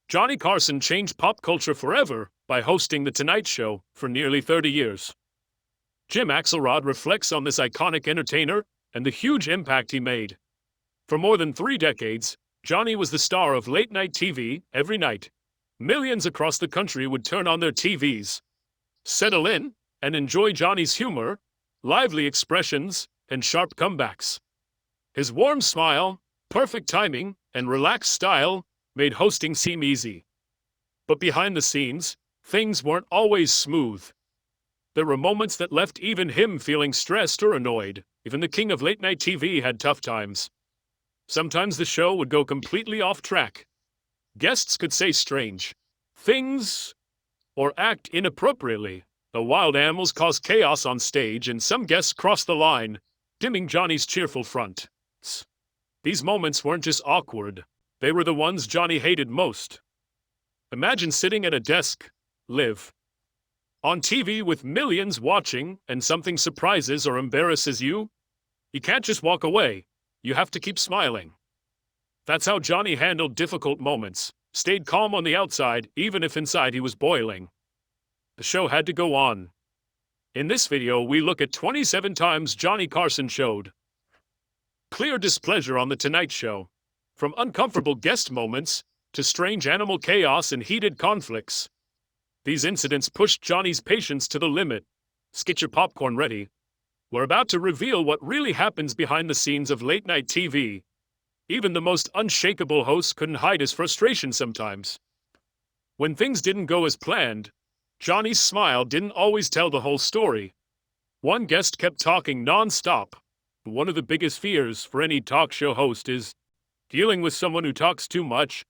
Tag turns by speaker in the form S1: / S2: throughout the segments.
S1: Johnny Carson changed pop culture forever by hosting The Tonight Show for nearly 30 years. Jim Axelrod reflects on this iconic entertainer and the huge impact he made. For more than 3 decades, Johnny was the star of late-night TV every night. Millions across the country would turn on their TVs, settle in, and enjoy Johnny's humor, lively expressions, and sharp comebacks. His warm smile, perfect timing, and relaxed style made hosting seem easy. But behind the scenes, things weren't always smooth. There were moments that left even him feeling stressed or annoyed. Even the king of late-night TV had tough times. Sometimes the show would go completely off track. Guests could say strange things or act inappropriately. The wild animals caused chaos on stage, and some guests crossed the line, dimming Johnny's cheerful front. These moments weren't just awkward, they were the ones Johnny hated most. Imagine sitting at a desk, live, on TV with millions watching, and something surprises or embarrasses you. You can't just walk away, you have to keep smiling. That's how Johnny handled difficult moments, stayed calm on the outside even if inside he was boiling. The show had to go on. In this video we look at 27 times Johnny Carson showed clear displeasure on The Tonight Show, from uncomfortable guest moments to strange animal chaos and heated conflicts. These incidents pushed Johnny's patience to the limit. Get your popcorn ready. We're about to reveal what really happens behind the scenes of late-night TV. Even the most unshakable host couldn't hide his frustration sometimes. When things didn't go as planned, Johnny's smile didn't always tell the whole story. One guest kept talking non-stop. One of the biggest fears for any talk show host is dealing with someone who talks too much.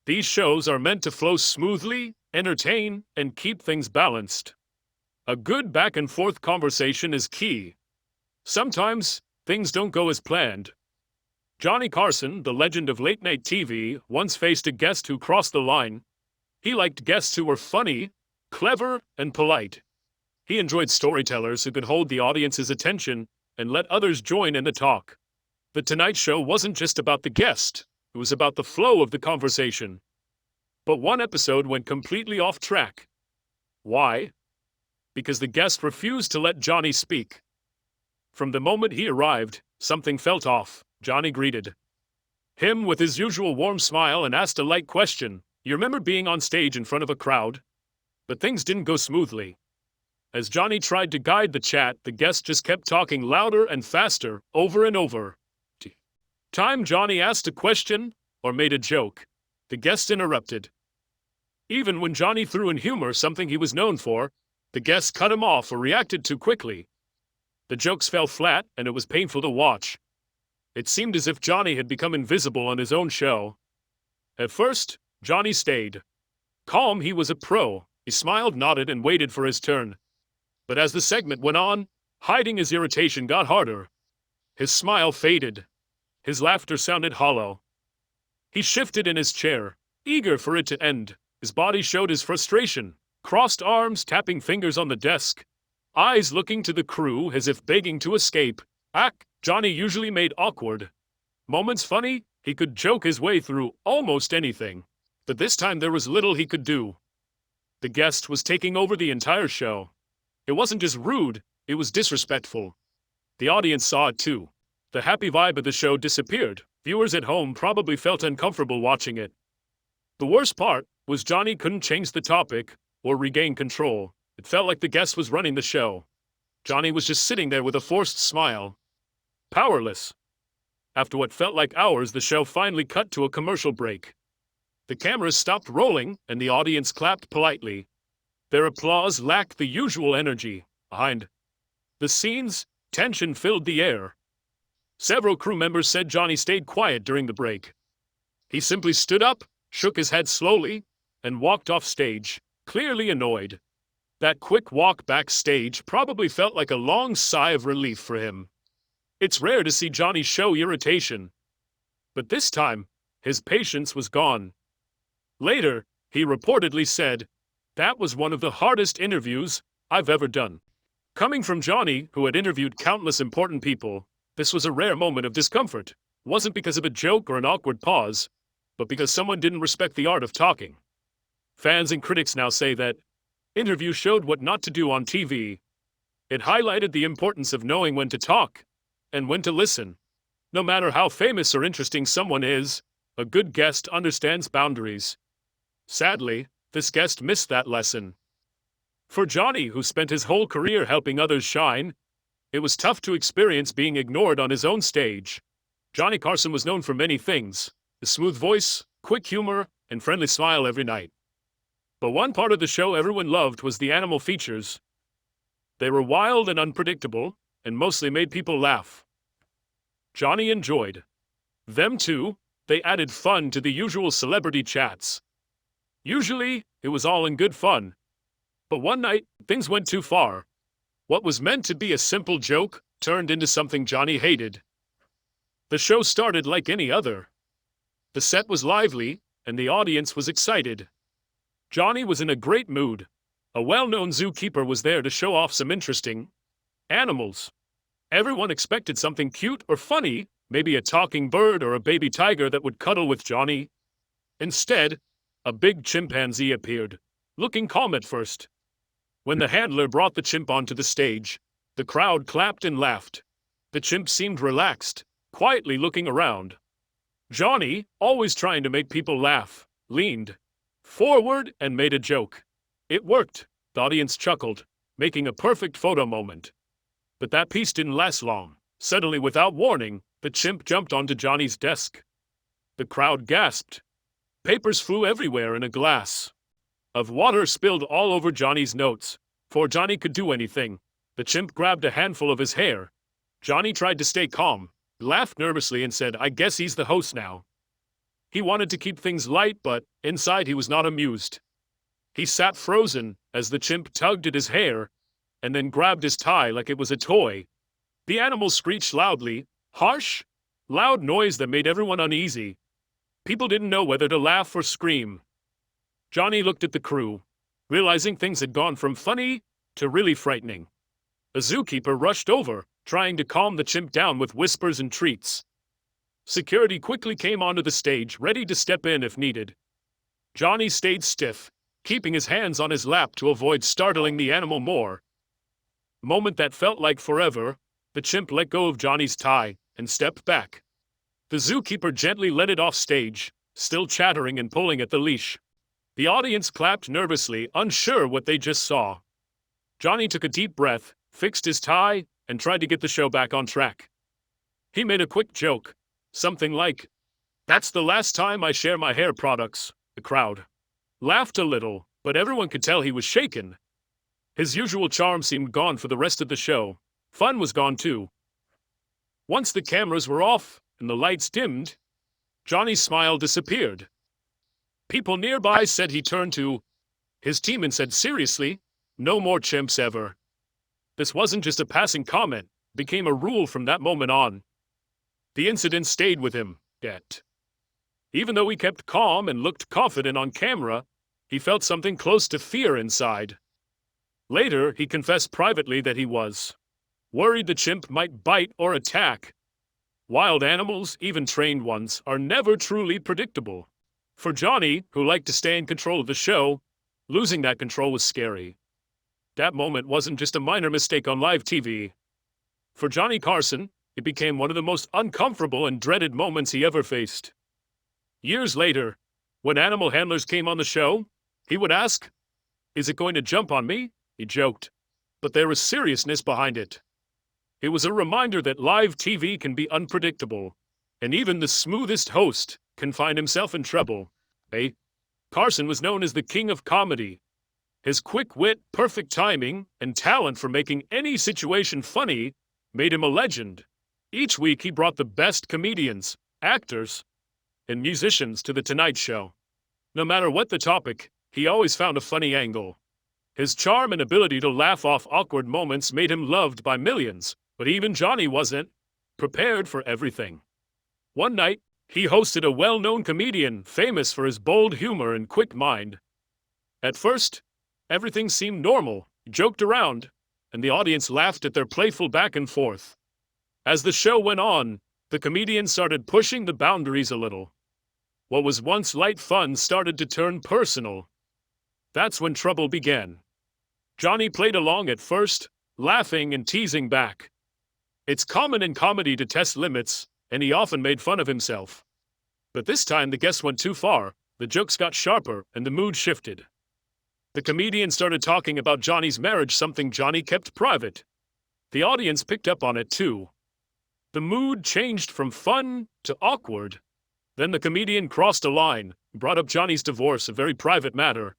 S1: These shows are meant to flow smoothly, entertain, and keep things balanced. A good back-and-forth conversation is key. Sometimes, things don't go as planned. Johnny Carson, the legend of late-night TV, once faced a guest who crossed the line. He liked guests who were funny, clever, and polite. He enjoyed storytellers who could hold the audience's attention and let others join in the talk. The Tonight Show wasn't just about the guest, it was about the flow of the conversation. But one episode went completely off track. Why? Because the guest refused to let Johnny speak. From the moment he arrived, something felt off. Johnny greeted him with his usual warm smile and asked a light question. You remember being on stage in front of a crowd? But things didn't go smoothly. As Johnny tried to guide the chat, the guest just kept talking louder and faster, over and over. Time Johnny asked a question or made a joke, the guest interrupted. Even when Johnny threw in humor, something he was known for, the guest cut him off or reacted too quickly. The jokes fell flat, and it was painful to watch. It seemed as if Johnny had become invisible on his own show. At first, Johnny stayed calm. He was a pro. He smiled, nodded, and waited for his turn. But as the segment went on, hiding his irritation got harder. His smile faded. His laughter sounded hollow. He shifted in his chair, eager for it to end. His body showed his frustration, crossed arms, tapping fingers on the desk, eyes looking to the crew as if begging to escape. Johnny usually made awkward moments funny. He could joke his way through almost anything. But this time there was little he could do. The guest was taking over the entire show. It wasn't just rude, it was disrespectful. The audience saw it too. The happy vibe of the show disappeared. Viewers at home probably felt uncomfortable watching it. The worst part was Johnny couldn't change the topic or regain control. It felt like the guest was running the show. Johnny was just sitting there with a forced smile. Powerless. After what felt like hours, the show finally cut to a commercial break. The cameras stopped rolling, and the audience clapped politely. Their applause lacked the usual energy. Behind the scenes, tension filled the air. Several crew members said Johnny stayed quiet during the break. He simply stood up, shook his head slowly, and walked off stage, clearly annoyed. That quick walk backstage probably felt like a long sigh of relief for him. It's rare to see Johnny show irritation. But this time, his patience was gone. Later, he reportedly said, "That was one of the hardest interviews I've ever done." Coming from Johnny, who had interviewed countless important people, this was a rare moment of discomfort. It wasn't because of a joke or an awkward pause, but because someone didn't respect the art of talking. Fans and critics now say that interview showed what not to do on TV. It highlighted the importance of knowing when to talk and when to listen. No matter how famous or interesting someone is, a good guest understands boundaries. Sadly, this guest missed that lesson. For Johnny, who spent his whole career helping others shine, it was tough to experience being ignored on his own stage. Johnny Carson was known for many things: a smooth voice, quick humor, and friendly smile every night. But one part of the show everyone loved was the animal features. They were wild and unpredictable, and mostly made people laugh. Johnny enjoyed them too. They added fun to the usual celebrity chats. Usually, it was all in good fun. But one night, things went too far. What was meant to be a simple joke turned into something Johnny hated. The show started like any other. The set was lively, and the audience was excited. Johnny was in a great mood. A well-known zookeeper was there to show off some interesting animals. Everyone expected something cute or funny, maybe a talking bird or a baby tiger that would cuddle with Johnny. Instead, a big chimpanzee appeared, looking calm at first. When the handler brought the chimp onto the stage, the crowd clapped and laughed. The chimp seemed relaxed, quietly looking around. Johnny, always trying to make people laugh, leaned forward and made a joke. It worked. The audience chuckled, making a perfect photo moment. But that piece didn't last long. Suddenly, without warning, the chimp jumped onto Johnny's desk. The crowd gasped. Papers flew everywhere and a glass of water spilled all over Johnny's notes. Before Johnny could do anything, the chimp grabbed a handful of his hair. Johnny tried to stay calm, laughed nervously and said, "I guess he's the host now." He wanted to keep things light, but inside he was not amused. He sat frozen as the chimp tugged at his hair and then grabbed his tie like it was a toy. The animal screeched loudly, harsh, loud noise that made everyone uneasy. People didn't know whether to laugh or scream. Johnny looked at the crew, realizing things had gone from funny to really frightening. A zookeeper rushed over, trying to calm the chimp down with whispers and treats. Security quickly came onto the stage, ready to step in if needed. Johnny stayed stiff, keeping his hands on his lap to avoid startling the animal more. A moment that felt like forever, the chimp let go of Johnny's tie and stepped back. The zookeeper gently led it off stage, still chattering and pulling at the leash. The audience clapped nervously, unsure what they just saw. Johnny took a deep breath, fixed his tie, and tried to get the show back on track. He made a quick joke, something like, "That's the last time I share my hair products." The crowd laughed a little, but everyone could tell he was shaken. His usual charm seemed gone for the rest of the show. Fun was gone too. Once the cameras were off and the lights dimmed, Johnny's smile disappeared. People nearby said he turned to his team and said, "Seriously, no more chimps ever." This wasn't just a passing comment, it became a rule from that moment on. The incident stayed with him, yet. Even though he kept calm and looked confident on camera, he felt something close to fear inside. Later, he confessed privately that he was worried the chimp might bite or attack. Wild animals, even trained ones, are never truly predictable. For Johnny, who liked to stay in control of the show, losing that control was scary. That moment wasn't just a minor mistake on live TV. For Johnny Carson, it became one of the most uncomfortable and dreaded moments he ever faced. Years later, when animal handlers came on the show, he would ask, "Is it going to jump on me?" He joked, but there was seriousness behind it. It was a reminder that live TV can be unpredictable, and even the smoothest host can find himself in trouble. Carson was known as the king of comedy. His quick wit, perfect timing, and talent for making any situation funny made him a legend. Each week he brought the best comedians, actors, and musicians to The Tonight Show. No matter what the topic, he always found a funny angle. His charm and ability to laugh off awkward moments made him loved by millions, but even Johnny wasn't prepared for everything. One night, he hosted a well-known comedian famous for his bold humor and quick mind. At first, everything seemed normal. He joked around, and the audience laughed at their playful back and forth. As the show went on, the comedian started pushing the boundaries a little. What was once light fun started to turn personal. That's when trouble began. Johnny played along at first, laughing and teasing back. It's common in comedy to test limits, and he often made fun of himself. But this time the guests went too far, the jokes got sharper, and the mood shifted. The comedian started talking about Johnny's marriage, something Johnny kept private. The audience picked up on it too. The mood changed from fun to awkward. Then the comedian crossed a line, brought up Johnny's divorce, a very private matter.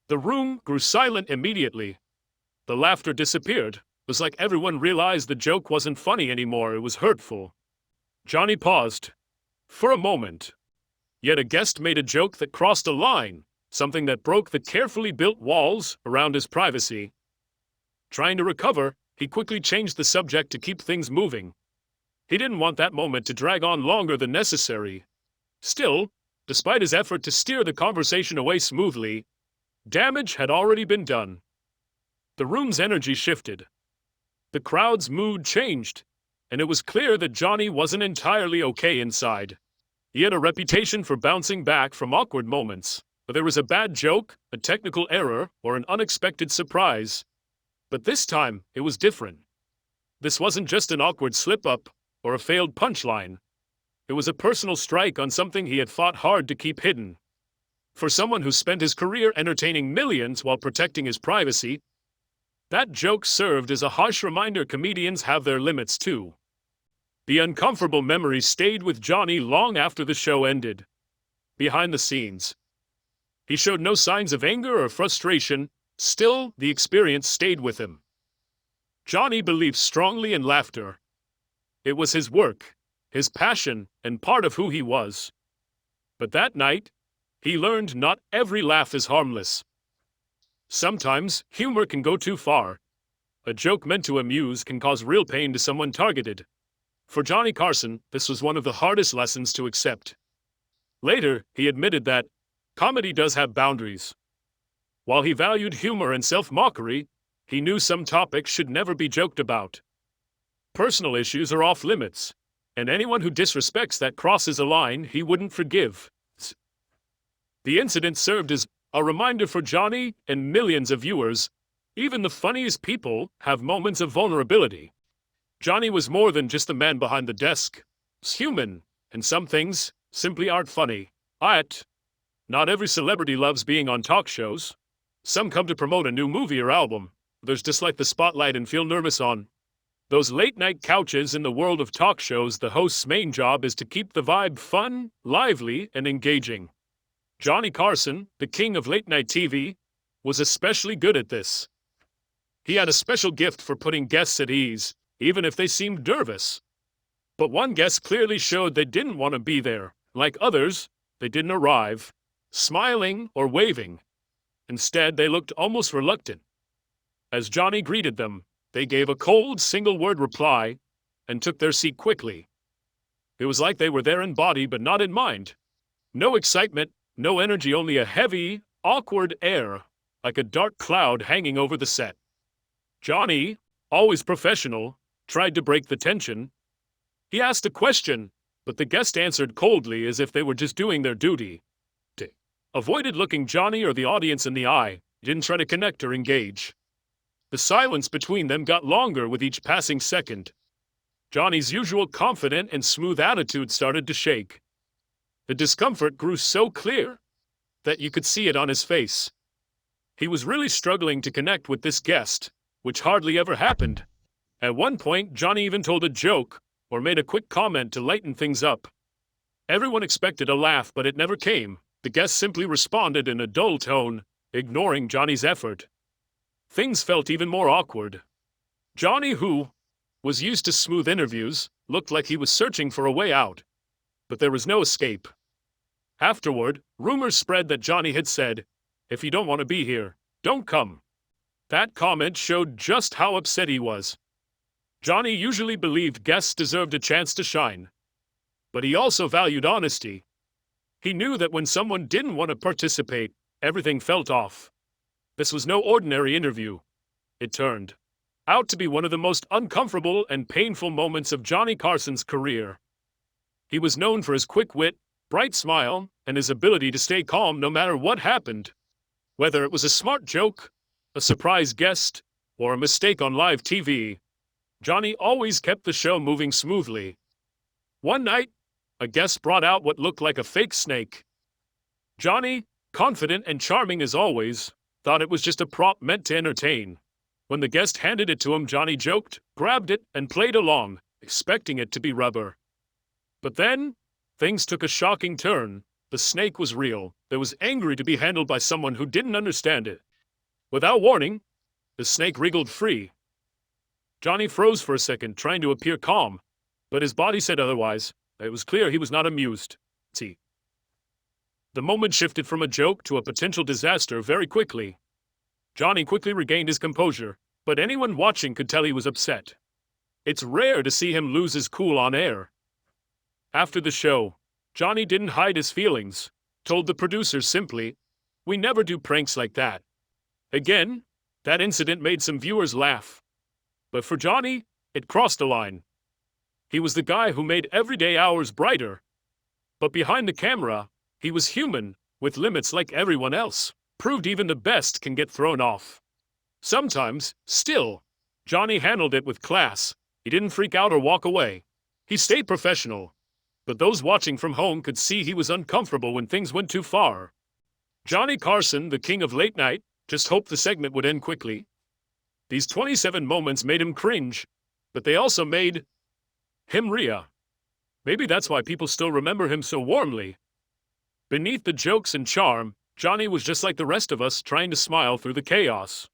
S1: The room grew silent immediately. The laughter disappeared. It was like everyone realized the joke wasn't funny anymore, it was hurtful. Johnny paused. For a moment. Yet a guest made a joke that crossed a line, something that broke the carefully built walls around his privacy. Trying to recover, he quickly changed the subject to keep things moving. He didn't want that moment to drag on longer than necessary. Still, despite his effort to steer the conversation away smoothly, damage had already been done. The room's energy shifted. The crowd's mood changed, and it was clear that Johnny wasn't entirely okay inside. He had a reputation for bouncing back from awkward moments, whether there was a bad joke, a technical error, or an unexpected surprise. But this time, it was different. This wasn't just an awkward slip-up or a failed punchline. It was a personal strike on something he had fought hard to keep hidden. For someone who spent his career entertaining millions while protecting his privacy, that joke served as a harsh reminder comedians have their limits too. The uncomfortable memory stayed with Johnny long after the show ended. Behind the scenes, he showed no signs of anger or frustration. Still, the experience stayed with him. Johnny believed strongly in laughter. It was his work, his passion, and part of who he was. But that night, he learned not every laugh is harmless. Sometimes, humor can go too far. A joke meant to amuse can cause real pain to someone targeted. For Johnny Carson, this was one of the hardest lessons to accept. Later, he admitted that comedy does have boundaries. While he valued humor and self-mockery, he knew some topics should never be joked about. Personal issues are off limits, and anyone who disrespects that crosses a line he wouldn't forgive. The incident served as a reminder for Johnny and millions of viewers. Even the funniest people have moments of vulnerability. Johnny was more than just the man behind the desk. He's human, and some things simply aren't funny. Not every celebrity loves being on talk shows. Some come to promote a new movie or album. Others dislike the spotlight and feel nervous on those late-night couches. In the world of talk shows, the host's main job is to keep the vibe fun, lively, and engaging. Johnny Carson, the king of late-night TV, was especially good at this. He had a special gift for putting guests at ease, even if they seemed nervous. But one guest clearly showed they didn't want to be there. Like others, they didn't arrive, smiling or waving. Instead, they looked almost reluctant. As Johnny greeted them, they gave a cold, single-word reply and took their seat quickly. It was like they were there in body but not in mind. No excitement, no energy, only a heavy, awkward air, like a dark cloud hanging over the set. Johnny, always professional, tried to break the tension. He asked a question, but the guest answered coldly as if they were just doing their duty. They avoided looking Johnny or the audience in the eye, didn't try to connect or engage. The silence between them got longer with each passing second. Johnny's usual confident and smooth attitude started to shake. The discomfort grew so clear that you could see it on his face. He was really struggling to connect with this guest, which hardly ever happened. At one point, Johnny even told a joke or made a quick comment to lighten things up. Everyone expected a laugh, but it never came. The guest simply responded in a dull tone, ignoring Johnny's effort. Things felt even more awkward. Johnny, who was used to smooth interviews, looked like he was searching for a way out. But there was no escape. Afterward, rumors spread that Johnny had said, "If you don't want to be here, don't come." That comment showed just how upset he was. Johnny usually believed guests deserved a chance to shine. But he also valued honesty. He knew that when someone didn't want to participate, everything felt off. This was no ordinary interview. It turned out to be one of the most uncomfortable and painful moments of Johnny Carson's career. He was known for his quick wit, bright smile, and his ability to stay calm no matter what happened. Whether it was a smart joke, a surprise guest, or a mistake on live TV, Johnny always kept the show moving smoothly. One night, a guest brought out what looked like a fake snake. Johnny, confident and charming as always, thought it was just a prop meant to entertain. When the guest handed it to him, Johnny joked, grabbed it, and played along, expecting it to be rubber. But then, things took a shocking turn. The snake was real. It was angry to be handled by someone who didn't understand it. Without warning, the snake wriggled free. Johnny froze for a second, trying to appear calm, but his body said otherwise. It was clear he was not amused. See. The moment shifted from a joke to a potential disaster very quickly. Johnny quickly regained his composure, but anyone watching could tell he was upset. It's rare to see him lose his cool on air. After the show, Johnny didn't hide his feelings, told the producers simply, "We never do pranks like that." Again, that incident made some viewers laugh. But for Johnny, it crossed a line. He was the guy who made everyday hours brighter. But behind the camera, he was human, with limits like everyone else. Proved even the best can get thrown off. Sometimes, still, Johnny handled it with class. He didn't freak out or walk away. He stayed professional. But those watching from home could see he was uncomfortable when things went too far. Johnny Carson, the king of late night, just hoped the segment would end quickly. These 27 moments made him cringe, but they also made him Rhea. Maybe that's why people still remember him so warmly. Beneath the jokes and charm, Johnny was just like the rest of us, trying to smile through the chaos.